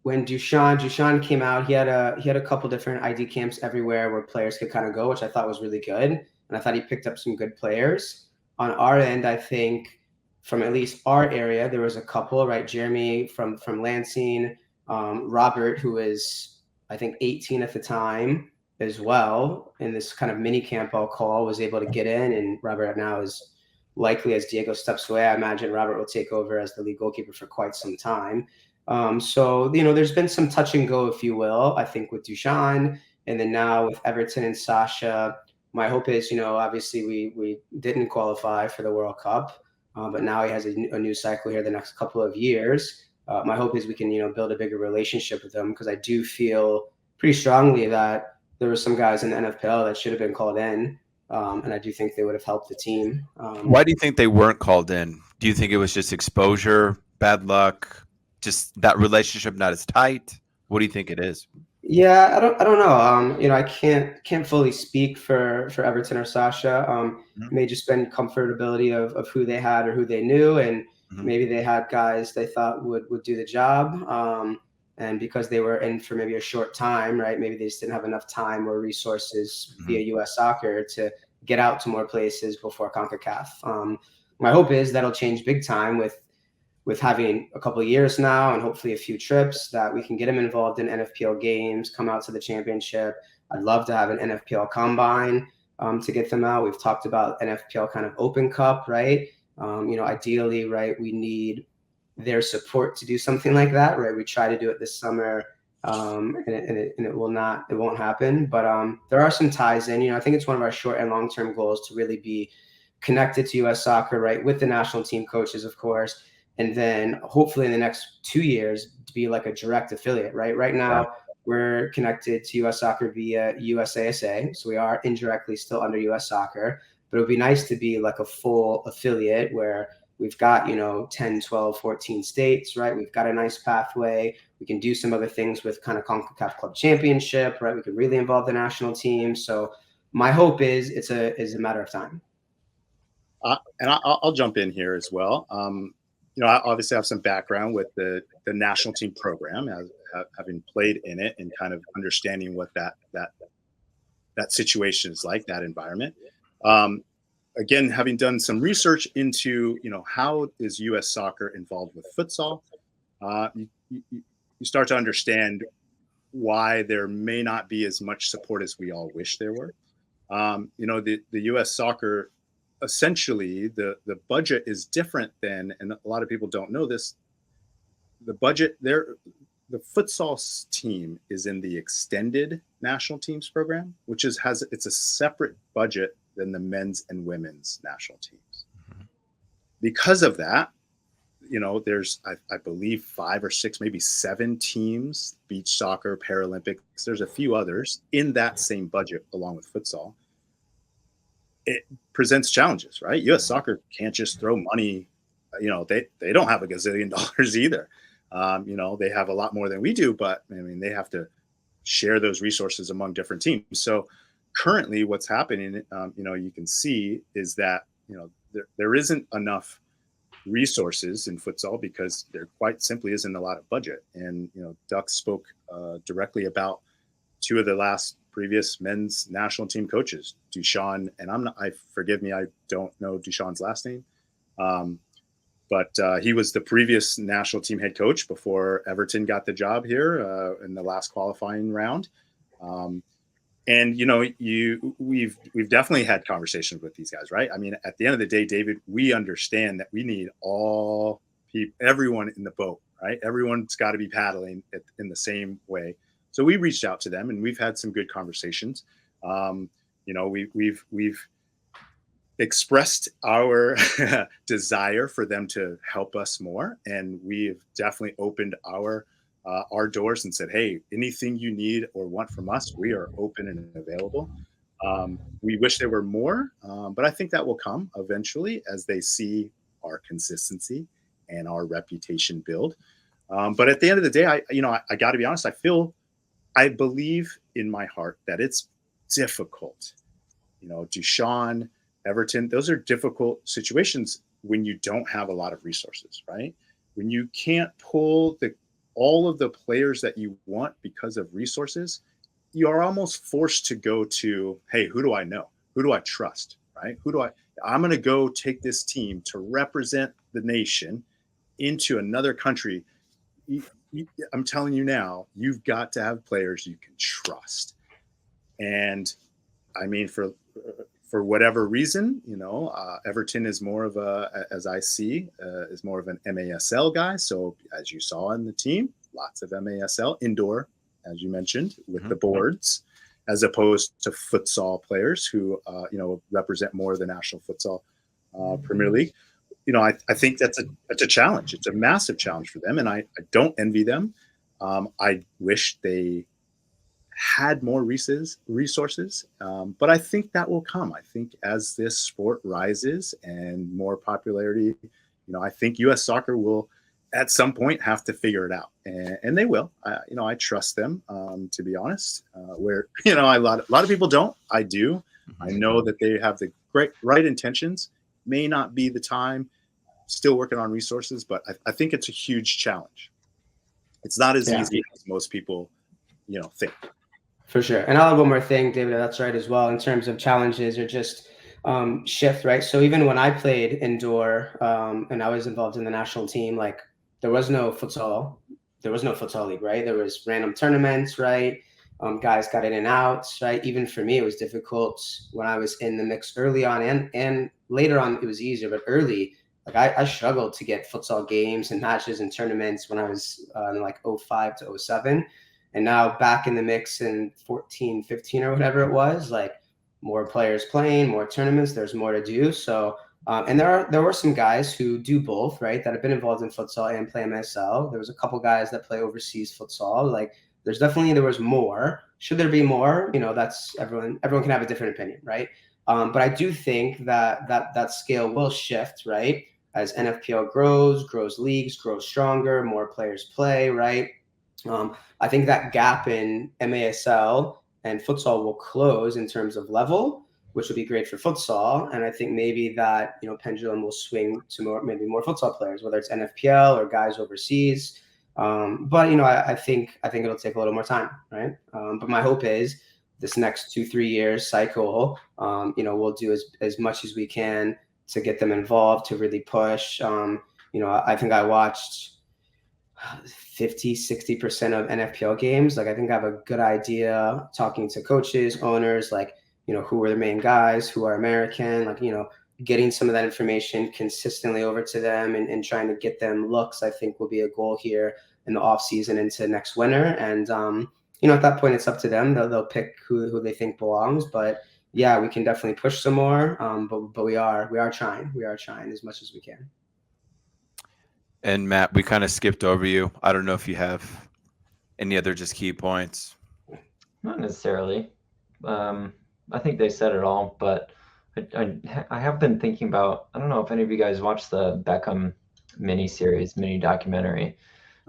S2: when Dushan came out, he had a couple different ID camps everywhere where players could kind of go, which I thought was really good. And I thought he picked up some good players. On our end, I think from at least our area, there was a couple, right? Jeremy from Lansing, Robert, who was, I think, 18 at the time as well, in this kind of mini camp I'll call, was able to get in. And Robert now is likely, as Diego steps away, I imagine Robert will take over as the lead goalkeeper for quite some time. So, there's been some touch and go, if you will, I think, with Dushan, and then now with Everton and Sasha. My hope is, obviously we didn't qualify for the World Cup, but now he has a new cycle here the next couple of years. My hope is we can, build a bigger relationship with them, because I do feel pretty strongly that there were some guys in the NFPL that should have been called in, and I do think they would have helped the team.
S1: Why do you think they weren't called in? Do you think it was just exposure, bad luck, just that relationship not as tight? What do you think it is?
S2: Yeah, I don't know. I can't fully speak for Everton or Sasha. It may just been comfortability of who they had or who they knew, and maybe they had guys they thought would do the job. And because they were in for maybe a short time, right? Maybe they just didn't have enough time or resources via U.S. Soccer to get out to more places before CONCACAF. My hope is that'll change big time with having a couple of years now and hopefully a few trips, that we can get them involved in NFPL games, come out to the championship. I'd love to have an NFPL combine to get them out. We've talked about NFPL kind of open cup, right? Ideally, right, we need their support to do something like that, right? We try to do it this summer, and it won't happen. But there are some ties in. I think it's one of our short and long-term goals to really be connected to U.S. Soccer, right, with the national team coaches, of course, and then hopefully in the next 2 years to be like a direct affiliate, right? Right now, we're connected to U.S. Soccer via USASA, so we are indirectly still under U.S. Soccer, but it would be nice to be like a full affiliate where we've got, 10, 12, 14 states, right? We've got a nice pathway. We can do some other things with kind of CONCACAF Club Championship, right? We could really involve the national team. So my hope is it's a matter of time.
S3: And I'll jump in here as well. I obviously have some background with the national team program, as having played in it and kind of understanding what that situation is like, that environment. Again, having done some research into, how is U.S. Soccer involved with futsal, you start to understand why there may not be as much support as we all wish there were. The U.S. Soccer, essentially, the budget is different than, and a lot of people don't know this, the budget there, the futsal team is in the extended national teams program, which it's a separate budget than the men's and women's national teams. Because of that, there's, I believe, 5 or 6, maybe 7 teams, beach soccer, Paralympics, there's a few others in that same budget along with futsal. It presents challenges, right? U.S. Soccer can't just throw money. They don't have $1 gazillion either. They have a lot more than we do, but they have to share those resources among different teams. So currently what's happening, you can see is that, there isn't enough resources in futsal because there quite simply isn't a lot of budget. And, Duck spoke directly about 2 of the last previous men's national team coaches, Duchamp, and forgive me, I don't know Duchamp's last name. But he was the previous national team head coach before Everton got the job here in the last qualifying round. And we've definitely had conversations with these guys, right? I mean, at the end of the day, David, we understand that we need everyone in the boat, right? Everyone's got to be paddling in the same way. So we reached out to them, and we've had some good conversations. We've expressed our desire for them to help us more, and we've definitely opened our doors and said, hey, anything you need or want from us, we are open and available. We wish there were more, but I think that will come eventually as they see our consistency and our reputation build. But at the end of the day, I got to be honest, I believe in my heart that it's difficult. Duchamp, Everton, those are difficult situations when you don't have a lot of resources, right? When you can't pull all of the players that you want because of resources, you are almost forced to go to, hey, who do I know? Who do I trust, right? I'm going to go take this team to represent the nation into another country. I'm telling you now, you've got to have players you can trust. And I mean, for whatever reason, Everton is more of as I see, is more of an MASL guy. So as you saw in the team, lots of MASL indoor, as you mentioned, with the boards, as opposed to futsal players who, represent more of the National Futsal Premier League. I think that's a challenge. It's a massive challenge for them, and I don't envy them. I wish they had more resources, but I think that will come. I think as this sport rises and more popularity, I think U.S. soccer will at some point have to figure it out, and they will. I trust them, to be honest. Where a lot of people don't. I do. I know that they have the right intentions. May not be the time. Still working on resources, but I think it's a huge challenge. It's not as easy as most people, think.
S2: For sure. And I'll have one more thing, David, that's right as well, in terms of challenges or just shift, right? So even when I played indoor and I was involved in the national team, like there was no futsal league, right? There was random tournaments, right? Guys got in and out, right? Even for me, it was difficult when I was in the mix early on, and later on it was easier, but early, like I struggled to get futsal games and matches and tournaments when I was in like 05 to 07. And now back in the mix in 14, 15 or whatever it was, like more players playing, more tournaments, there's more to do. So, and there were some guys who do both, right? That have been involved in futsal and play MSL. There was a couple guys that play overseas futsal. Like there was more. Should there be more? That's everyone can have a different opinion, right? But I do think that scale will shift, right? As NFPL grows leagues, grows stronger, more players play, right? I think that gap in MASL and futsal will close in terms of level, which would be great for futsal. And I think maybe that, pendulum will swing to maybe more futsal players, whether it's NFPL or guys overseas. But I think it'll take a little more time, right? But my hope is this next 2-3 years cycle, we'll do as much as we can to get them involved, to really push. I think I watched 50-60% of NFPL games. Like I think I have a good idea talking to coaches, owners, like, who are the main guys, who are American, like, getting some of that information consistently over to them and trying to get them looks, I think will be a goal here in the off season into next winter. And, at that point it's up to them. They'll pick who they think belongs, but yeah, we can definitely push some more. But we are trying as much as we can.
S1: And Matt, we kind of skipped over you. I don't know if you have any other just key points.
S4: Not necessarily. I think they said it all, but I have been thinking about, I don't know if any of you guys watched the Beckham mini documentary,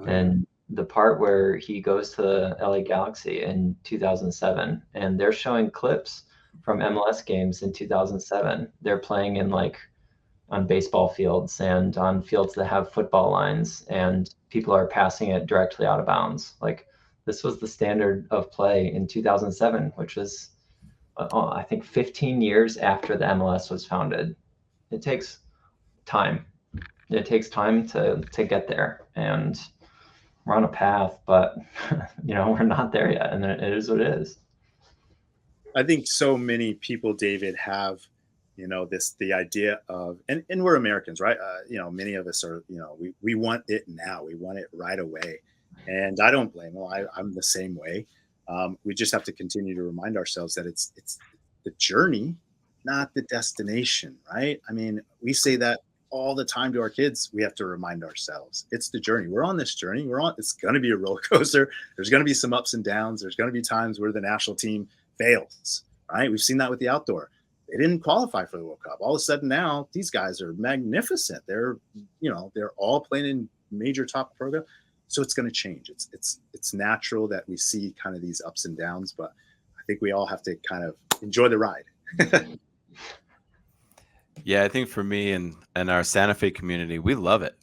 S4: and the part where he goes to the LA Galaxy in 2007, and they're showing clips from MLS games in 2007. They're playing in on baseball fields and on fields that have football lines, and people are passing it directly out of bounds. Like This was the standard of play in 2007, which was, I think, 15 years after the MLS was founded. It takes time. It takes time to get there, and we're on a path, but we're not there yet, and it is what it is.
S3: I think so many people, David, have the idea of, and we're Americans, right? Many of us are, we want it now, we want it right away, and I don't blame them. I'm the same way. We just have to continue to remind ourselves that it's the journey, not the destination, right? I mean, we say that all the time to our kids. We have to remind ourselves it's the journey. We're on this journey. It's going to be a roller coaster. There's going to be some ups and downs. There's going to be times where the national team fails, right? We've seen that with the outdoor. They didn't qualify for the World Cup. All of a sudden now these guys are magnificent. They're all playing in major top program. So it's going to change. It's natural that we see kind of these ups and downs, but I think we all have to kind of enjoy the ride.
S1: Yeah, I think for me and our Santa Fe community, we love it.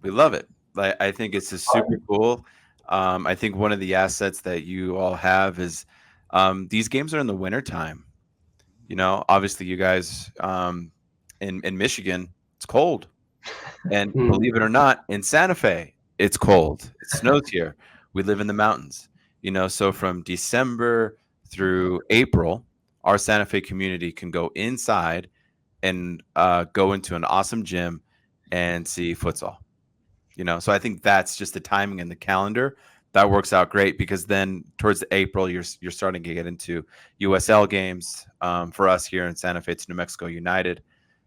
S1: We love it. Like, I think it's just super cool. I think one of the assets that you all have is these games are in the wintertime. Obviously you guys in Michigan, it's cold. And believe it or not, in Santa Fe, it's cold. It snows here. We live in the mountains. So from December through April, our Santa Fe community can go inside and go into an awesome gym and see futsal. So I think that's just the timing and the calendar that works out great, because then towards April you're starting to get into USL games for us here in Santa Fe. It's New Mexico United.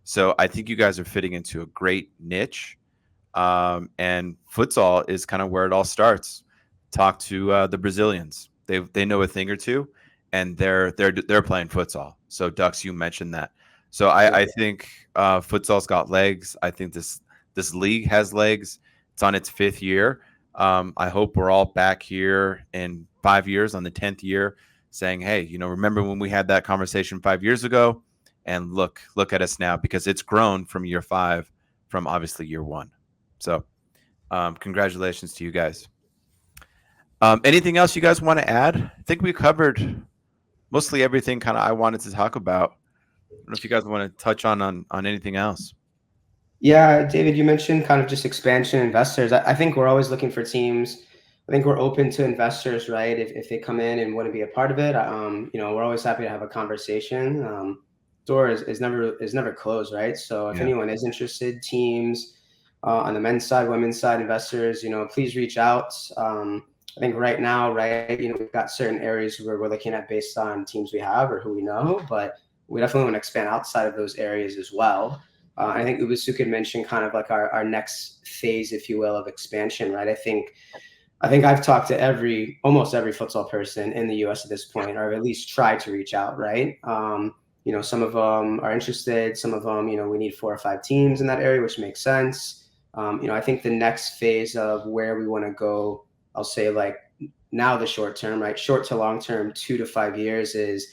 S1: So I think you guys are fitting into a great niche, and futsal is kind of where it all starts. Talk to the Brazilians; they know a thing or two, and they're playing futsal. So Ducks, you mentioned that. So I think futsal's got legs. I think this league has legs. It's on its 5th year. I hope we're all back here in 5 years on the 10th year saying, hey, remember when we had that conversation 5 years ago? And look at us now, because it's grown from year 5 from obviously year 1. So congratulations to you guys. Anything else you guys want to add? I think we covered mostly everything kind of I wanted to talk about. I don't know if you guys want to touch on anything else.
S2: Yeah, David, you mentioned kind of just expansion investors. I think we're always looking for teams. I think we're open to investors, right? If they come in and want to be a part of it, we're always happy to have a conversation. Door is never closed, right? So if anyone is interested, teams on the men's side, women's side, investors, please reach out. I think right now, right, we've got certain areas where we're looking at based on teams we have or who we know, but we definitely want to expand outside of those areas as well. I think Ubasuka mentioned kind of like our next phase, if you will, of expansion, right? I think I've talked to almost every futsal person in the U.S. at this point, or at least tried to reach out, right? Some of them are interested. Some of them, we need 4 or 5 teams in that area, which makes sense. I think the next phase of where we want to go, I'll say like now the short term, right? Short to long term, 2 to 5 years is,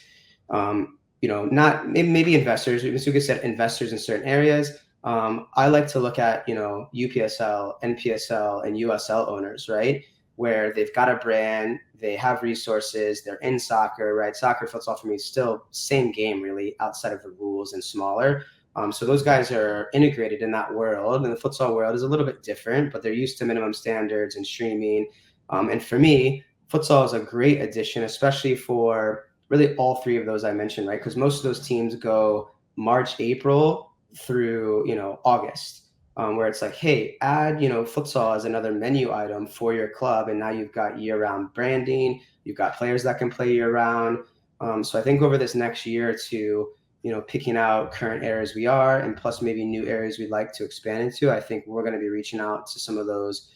S2: not maybe investors. Ubasuka said investors in certain areas. I like to look at, UPSL, NPSL, and USL owners, right? Where they've got a brand, they have resources, they're in soccer, right? Soccer, futsal for me is still same game, really, outside of the rules and smaller. So those guys are integrated in that world, and the futsal world is a little bit different, but they're used to minimum standards and streaming. And for me, futsal is a great addition, especially for really all 3 of those I mentioned, right? Because most of those teams go March, April through, August. Where it's like, hey, add, futsal as another menu item for your club. And now you've got year-round branding. You've got players that can play year-round. So I think over this next year or two, picking out current areas we are, and plus maybe new areas we'd like to expand into, I think we're going to be reaching out to some of those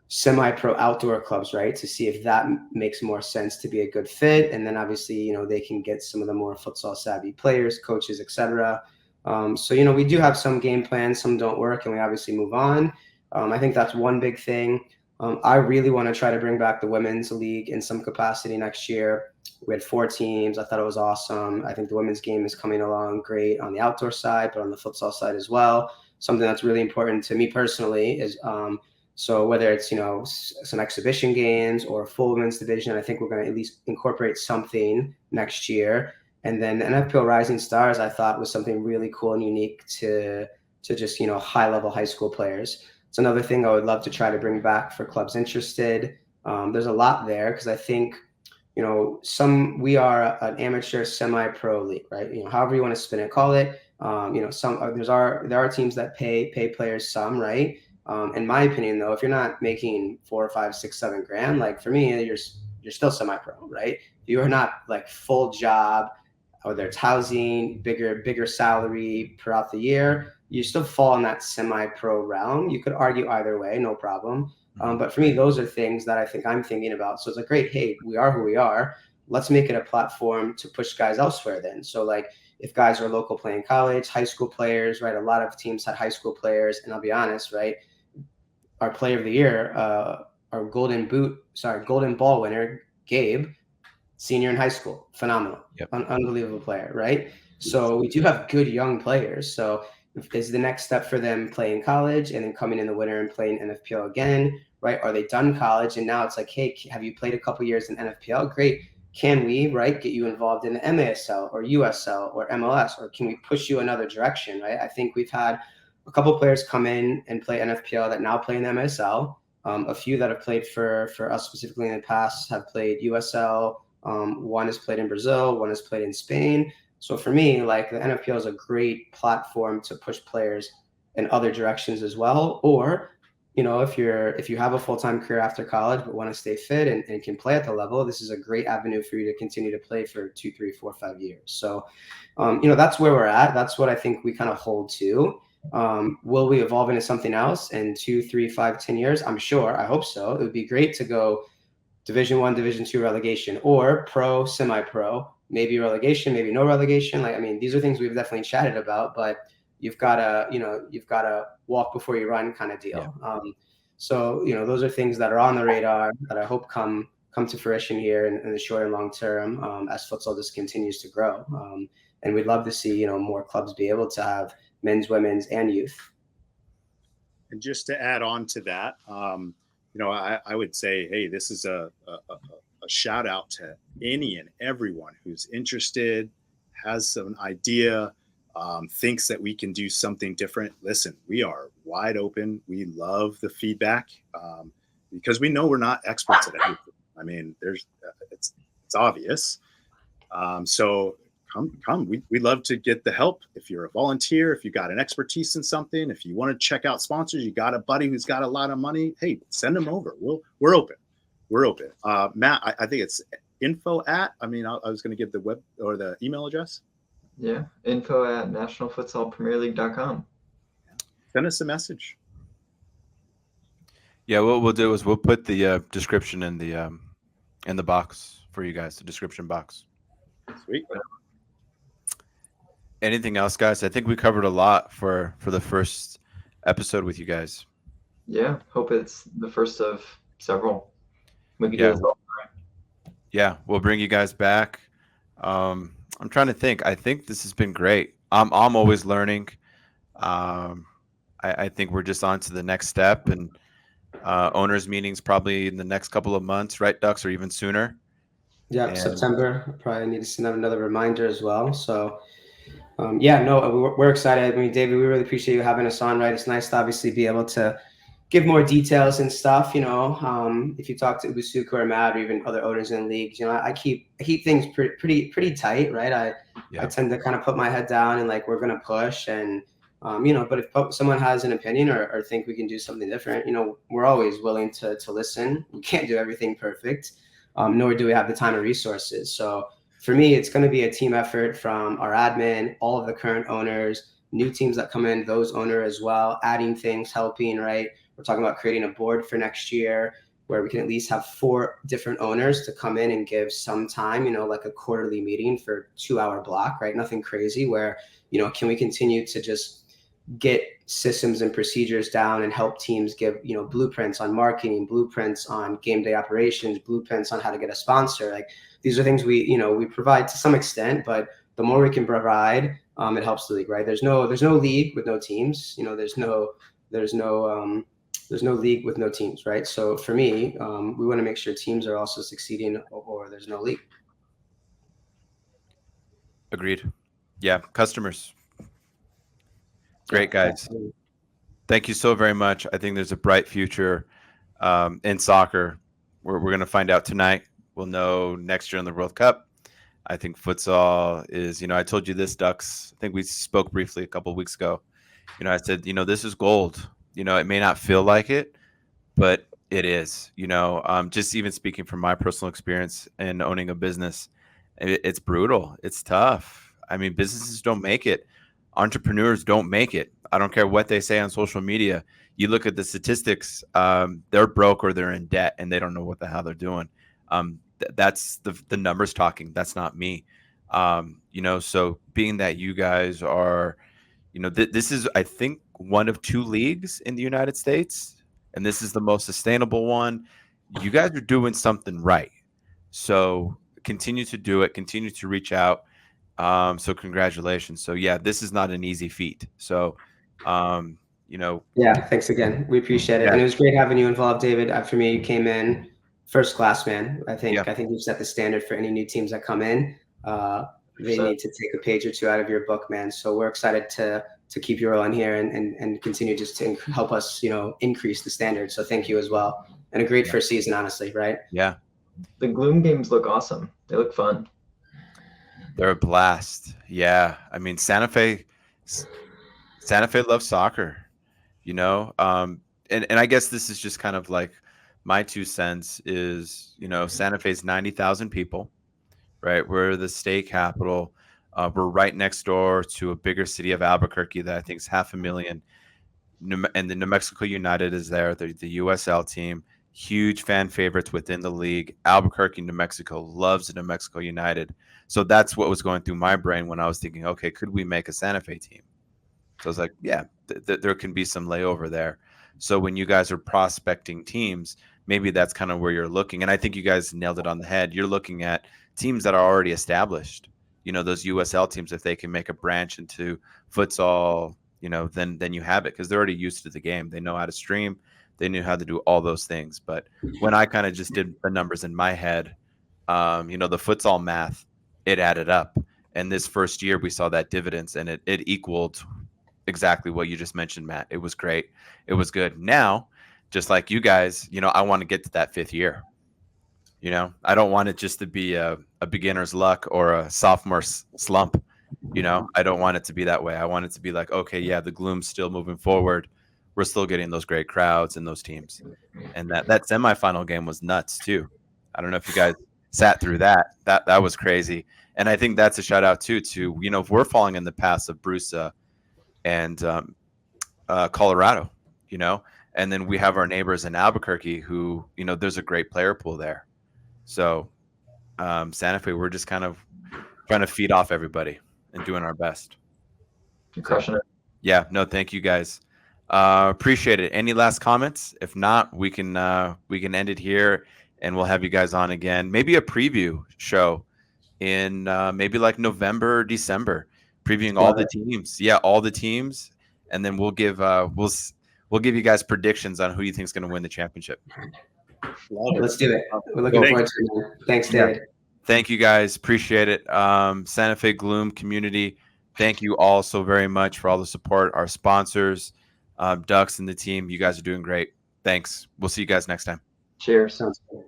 S2: semi-pro outdoor clubs, right, to see if that makes more sense to be a good fit. And then obviously, they can get some of the more futsal savvy players, coaches, etc. So, we do have some game plans, some don't work, and we obviously move on. I think that's one big thing. I really want to try to bring back the women's league in some capacity next year. We had 4 teams. I thought it was awesome. I think the women's game is coming along great on the outdoor side, but on the futsal side as well. Something that's really important to me personally is So whether it's, some exhibition games or full women's division, I think we're going to at least incorporate something next year. And then the NFPL Rising Stars, I thought was something really cool and unique to just, high level high school players. It's another thing I would love to try to bring back for clubs interested. There's a lot there because I think, we are an amateur semi-pro league, right? However you want to spin it, call it. There are teams that pay players some, right? In my opinion, though, if you're not making 4 or 5, 6, 7 grand, like for me, you're still semi-pro, right? You are not like full job, whether it's housing, bigger salary throughout the year. You still fall in that semi-pro realm. You could argue either way, no problem. But for me, those are things that I think I'm thinking about. So it's like, great, hey, we are who we are. Let's make it a platform to push guys elsewhere then. So like if guys are local playing college, high school players, right? A lot of teams had high school players. And I'll be honest, right? Our player of the year, our golden ball winner, Gabe, senior in high school, phenomenal, unbelievable player, right? So we do have good young players. So is the next step for them playing college and then coming in the winter and playing NFPL again, right? Are they done college? And now it's like, hey, have you played a couple years in NFPL? Great. Can we, right, get you involved in the MASL or USL or MLS, or can we push you another direction, right? I think we've had a couple players come in and play NFPL that now play in the MSL. A few that have played for us specifically in the past have played USL. One has played in Brazil, one has played in Spain. So for me, like the NFPL is a great platform to push players in other directions as well. Or, if you have a full-time career after college but want to stay fit and can play at the level, this is a great avenue for you to continue to play for 2, 3, 4, 5 years. So, that's where we're at. That's what I think we kind of hold to. Will we evolve into something else in 2, 3, 5, 10 years? I'm sure. I hope so. It would be great to go Division 1, Division 2 relegation, or pro, semi-pro, maybe relegation, maybe no relegation. These are things we've definitely chatted about, but you've got to walk before you run kind of deal.
S1: Yeah.
S2: So those are things that are on the radar that I hope come to fruition here in the short and long term as futsal just continues to grow. And we'd love to see more clubs be able to have men's, women's, and youth.
S3: And just to add on to that, I would say, hey, this is a shout out to any and everyone who's interested, has some idea, thinks that we can do something different. Listen, we are wide open. We love the feedback because we know we're not experts at everything. It's obvious. So come. We'd love to get the help. If you're a volunteer, if you got an expertise in something, if you want to check out sponsors, you got a buddy who's got a lot of money, hey, send them over. We're open. We're open. Matt, I think it's info at, I was going to give the web or the email address.
S4: Yeah. Info at nationalfutsalpremierleague.com.
S3: Send us a message.
S1: Yeah. What we'll do is we'll put the description in the box for you guys, the description box.
S3: Sweet.
S1: Anything else, guys? I think we covered a lot for the first episode with you guys.
S4: Yeah, hope it's the first of several. We can do this all.
S1: Yeah, we'll bring you guys back. I'm trying to think. I think this has been great. I'm always learning. I think we're just on to the next step, and owners meetings probably in the next couple of months, right, Ducks, or even sooner.
S2: Yeah, September. Probably need to send out another reminder as well. So. We're excited. David, we really appreciate you having us on, right? It's nice to obviously be able to give more details and stuff, if you talk to Ubusuku or Matt or even other owners in leagues, I keep things pretty tight, right? I tend to kind of put my head down and like, we're going to push and, but if someone has an opinion or think we can do something different, we're always willing to listen. We can't do everything perfect, nor do we have the time or resources. So for me, it's going to be a team effort from our admin, all of the current owners, new teams that come in, those owners as well, adding things, helping, right? We're talking about creating a board for next year where we can at least have 4 different owners to come in and give some time, like a quarterly meeting for 2-hour block, right? Nothing crazy where, can we continue to just get systems and procedures down and help teams give, blueprints on marketing, blueprints on game day operations, blueprints on how to get a sponsor. Like these are things we provide to some extent, but the more we can provide, it helps the league, right? There's no league with no teams. There's no there's no league with no teams, right? So for me, we want to make sure teams are also succeeding, or there's no league.
S1: Agreed. Yeah, customers. Great,
S2: Yeah,
S1: guys. Thank you so very much. I think there's a bright future in soccer. We're going to find out tonight. We'll know next year in the World Cup. I think futsal is, I told you this, Ducks. I think we spoke briefly a couple of weeks ago. I said, this is gold. It may not feel like it, but it is. Just even speaking from my personal experience in owning a business, it's brutal. It's tough. I mean, businesses don't make it. Entrepreneurs don't make it. I don't care what they say on social media. You look at the statistics, they're broke or they're in debt and they don't know what the hell they're doing. That's the numbers talking. That's not me. So being that you guys are, this is, I think, one of 2 leagues in the United States, and this is the most sustainable one. You guys are doing something right. So continue to do it. Continue to reach out. So congratulations. So yeah, this is not an easy feat. So,
S2: Yeah, thanks again. We appreciate it.
S1: Yeah.
S2: And it was great having you involved, David. For me, you came in first class, man. I think
S1: Yeah.
S2: you've set the standard for any new teams that come in. They need to take a page or 2 out of your book, man. So we're excited to keep you rolling here and continue just to help us, increase the standard. So thank you as well. And a great first season, honestly, right?
S1: Yeah.
S4: The Gloom games look awesome. They look fun.
S1: They're a blast. Yeah. I mean, Santa Fe loves soccer, and I guess this is just kind of like my 2 cents is, Santa Fe's 90,000 people, right? We're the state capital. We're right next door to a bigger city of Albuquerque that I think is 500,000. And the New Mexico United is there. They're the USL team, huge fan favorites within the league. Albuquerque, New Mexico loves the New Mexico United. So that's what was going through my brain when I was thinking, okay, could we make a Santa Fe team? So I was like, yeah, there can be some layover there. So when you guys are prospecting teams, maybe that's kind of where you're looking. And I think you guys nailed it on the head. You're looking at teams that are already established. Those USL teams, if they can make a branch into futsal, then you have it because they're already used to the game. They know how to stream. They knew how to do all those things. But when I kind of just did the numbers in my head, the futsal math, it added up. And this first year we saw that dividends and it equaled exactly what you just mentioned, Matt. It was great. It was good. Now, just like you guys, I want to get to that 5th year. I don't want it just to be a beginner's luck or a sophomore slump. I don't want it to be that way. I want it to be like, okay, yeah, the Gloom's still moving forward. We're still getting those great crowds and those teams. And that semifinal game was nuts too. I don't know if you guys sat through that. That was crazy. And I think that's a shout out too to, if we're falling in the paths of Brusa and Colorado, and then we have our neighbors in Albuquerque who, there's a great player pool there. So Santa Fe, we're just kind of trying to feed off everybody and doing our best.
S4: You're crushing it.
S1: Yeah, no, thank you guys. Appreciate it. Any last comments? If not, we can end it here and we'll have you guys on again. Maybe a preview show in maybe like November or December, previewing all the teams. Yeah, all the teams, and then we'll give you guys predictions on who you think is going to win the championship.
S2: Let's do it. We're looking forward to it, man. Thanks, David.
S1: Yeah. Thank you guys. Appreciate it. Santa Fe Gloom community, thank you all so very much for all the support. Our sponsors, Ducks and the team, you guys are doing great. Thanks. We'll see you guys next time.
S4: Cheers.
S2: Sounds good.